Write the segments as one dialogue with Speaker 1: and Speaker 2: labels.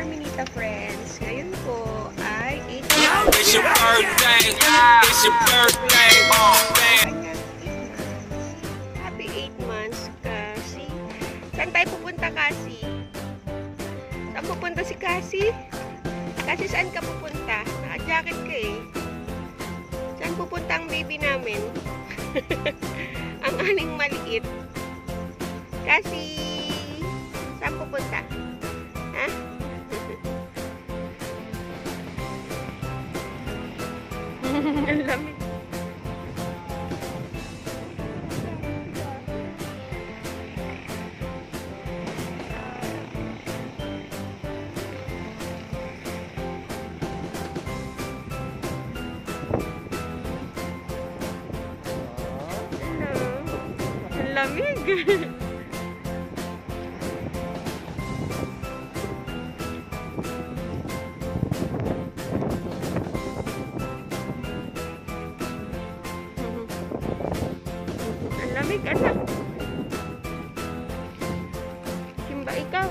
Speaker 1: Carmenita Friends. Ngayon po ay 8
Speaker 2: It's your birthday. It's your birthday.
Speaker 1: Happy 8 months kasi. Saan tayo pupunta kasi? Saan pupunta si Kasi? Kasi saan ka pupunta? Naka-jacket ka eh. Saan pupunta ang baby namin? Ang aning maliit. Kasi saan pupunta? Ha? Ang lamig. Ang lamig. Lamig, anak. Simba, ikaw.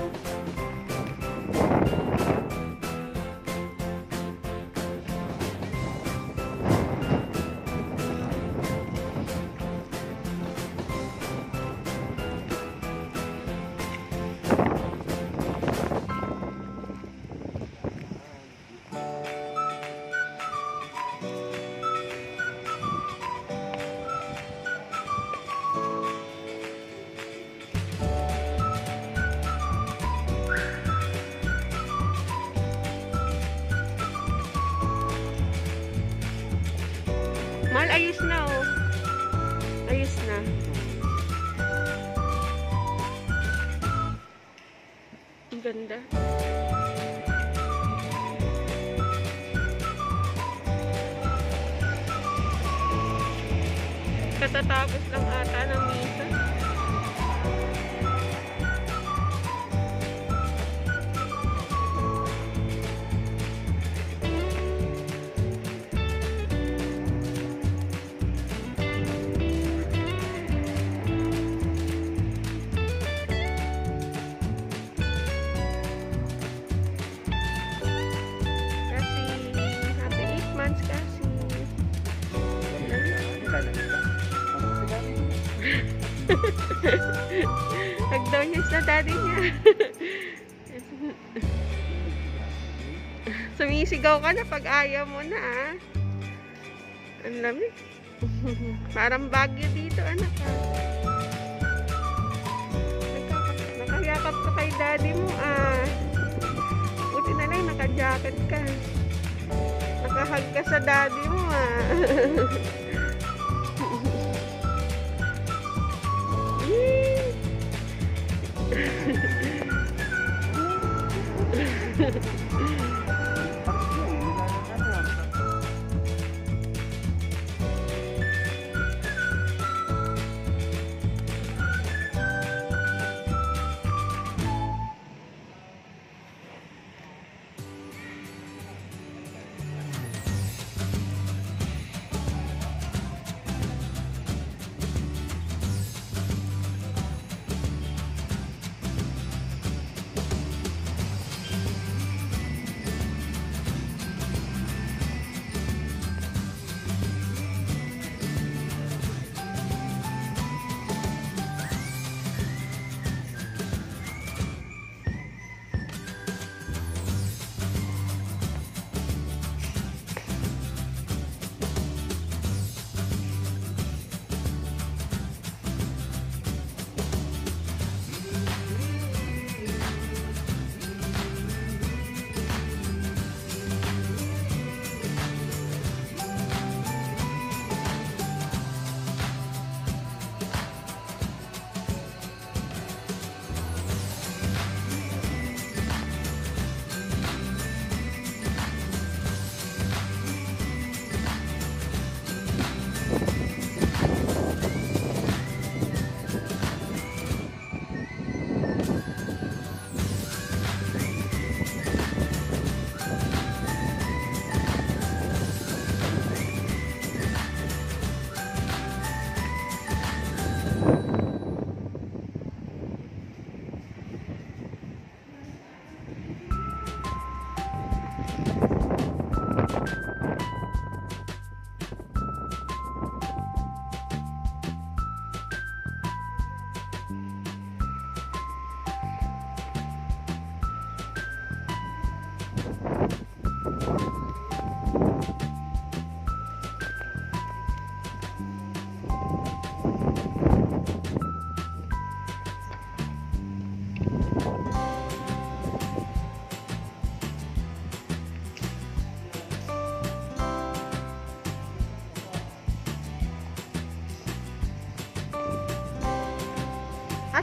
Speaker 1: Mahal, ayos na oh. Ayos na. Ang ganda. Katatapos lang ata ng misa. Nag-down niya sa daddy niya. Sumisigaw ka na pag ayaw mo na ah. Ang lamig. Parang Baguio dito anak ah. Nakayakap ka kay daddy mo ah. Buti na lang naka-jacket ka. Nakahag ka sa daddy mo ah.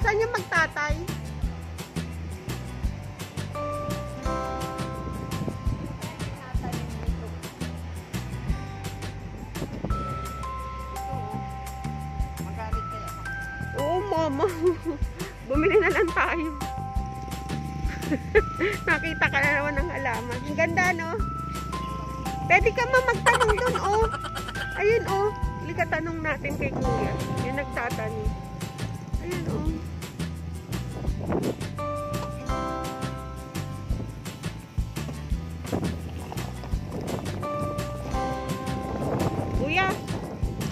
Speaker 1: Asan yung magtatay?
Speaker 3: Magalit kaya.
Speaker 1: Oo, mama. Bumili na lang tayo. Nakita ka na naman ng halaman. Ang ganda, no? Pwede ka magtanong dun, oh. Ayun, oh. Halika tanong natin kay Kuya. Yung nagtatanong. Ayun, oh. Kuya,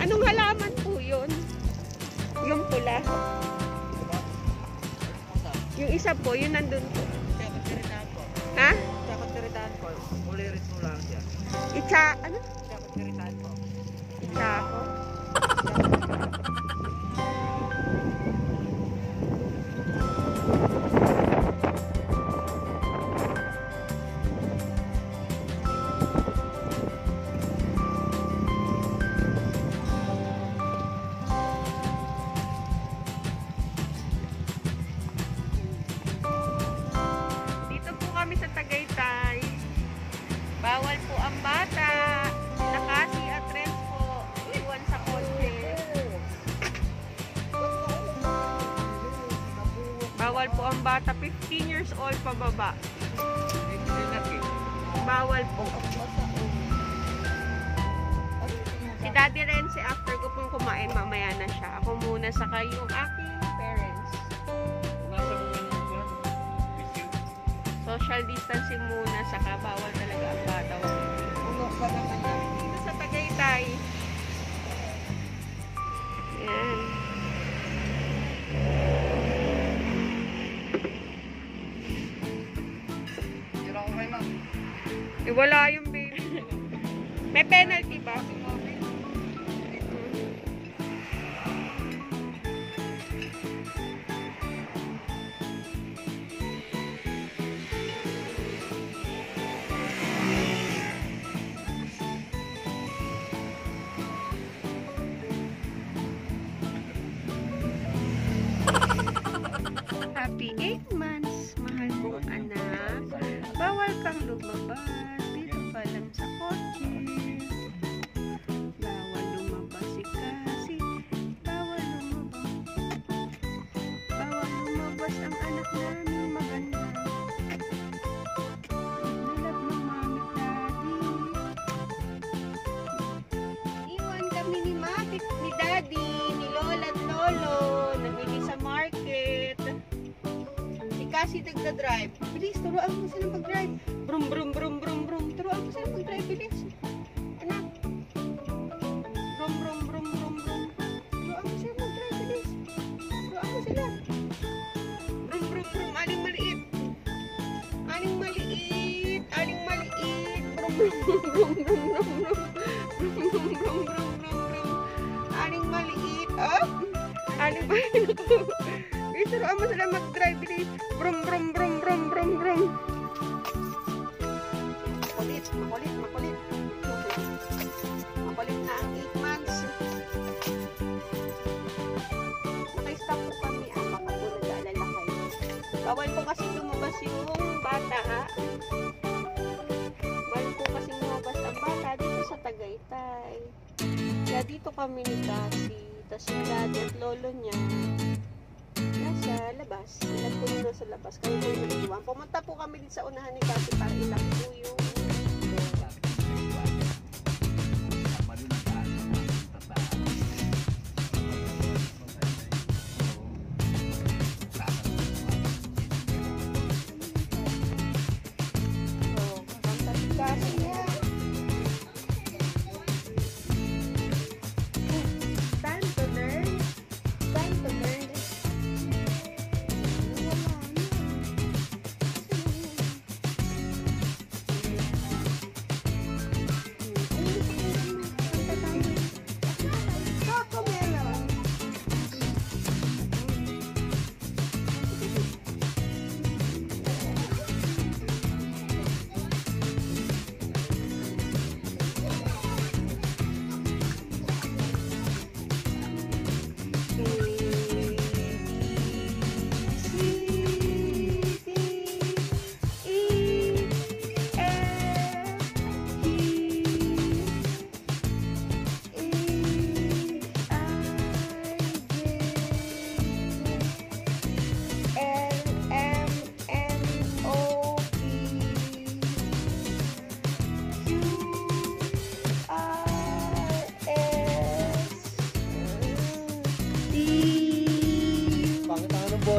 Speaker 1: anong halaman po yun? Yung pula. Yung isa po, yun nandun po.
Speaker 3: Kaya pagkiritaan ko.
Speaker 1: Ha?
Speaker 3: Kaya pagkiritaan ko. Ulirit mo lang siya.
Speaker 1: Ano?
Speaker 3: Kaya pagkiritaan ko.
Speaker 1: Itsako? Dito po kami sa Tagaytay. Bawal po ang bata. Nakasi at rents po. Iwan sa kotse. Bawal po ang bata. 15 years old pababa. Bawal po. Si Daddy Renzi, after ko pong kumain, mamaya na siya. Ako muna sa yung aking parents. Social distancing muna, saka bawal talaga ang bata. Dito sa Tagaytay. Yan. Wala yung baby. May penalty ba? Happy 8 months, mahal kong anak. Bawal kang lumabas. Dito ka lang sa kotse. Bawal lumabas si Kasi. Bawal lumabas. Bawal lumabas ang anak namin maganda. Nalab ng mami daddy. Iwan kami ni Mami, ni Daddy, ni Lola at Lolo. Namili sa market. Si Kasi nagda-drive. Bilis, turuan mo sila mag-drive. Brum, brum, brum, brum, brum. Turuan mo sila mag-drive, bilis. Anak. Brum, brum, brum, brum, brum. Turuan mo sila mag-drive, bilis. Turuan mo sila. Brum, brum, brum. Aling maliit. Aling maliit. Aling maliit. Brum, brum, brum, brum, brum, brum, brum. Brum, brum, brum, brum, brum, brum. Aling maliit. Oh? Aling maliit. Bilis, turuan mo sila mag-drive, bilis. Brum, brum, brum, brum, brum, brum. Makulit, makulit, makulit. Makulit na ang 8 months. Naka-stop po kami. Baka po nag-aalala kayo. Bawal po kasi lumabas yung bata, ha? Bawal po kasi lumabas ang bata dito sa Tagaytay. Kaya dito kami ni Kasi. Tapos yung daddy at lolo niya nasa labas. Ilan po yun nasa labas. Kaya po yung nag-iwan. Pumunta po kami dito sa unahan ni Kasi para ilang po yung kanta si Kasi niya. Time to learn. Time to learn. Wala na.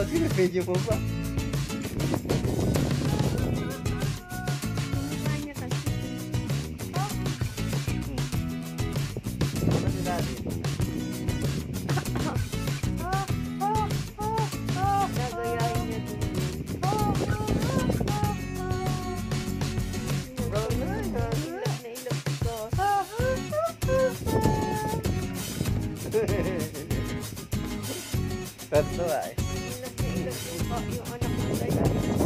Speaker 4: Pinag-video mo ba?
Speaker 1: Mukha niya kasi.
Speaker 4: Ano si daddy?
Speaker 1: Gagayahin niya din. Ilap na ilap ito.
Speaker 4: Tatlo ay.
Speaker 1: Ilap na ilap yung anak mo.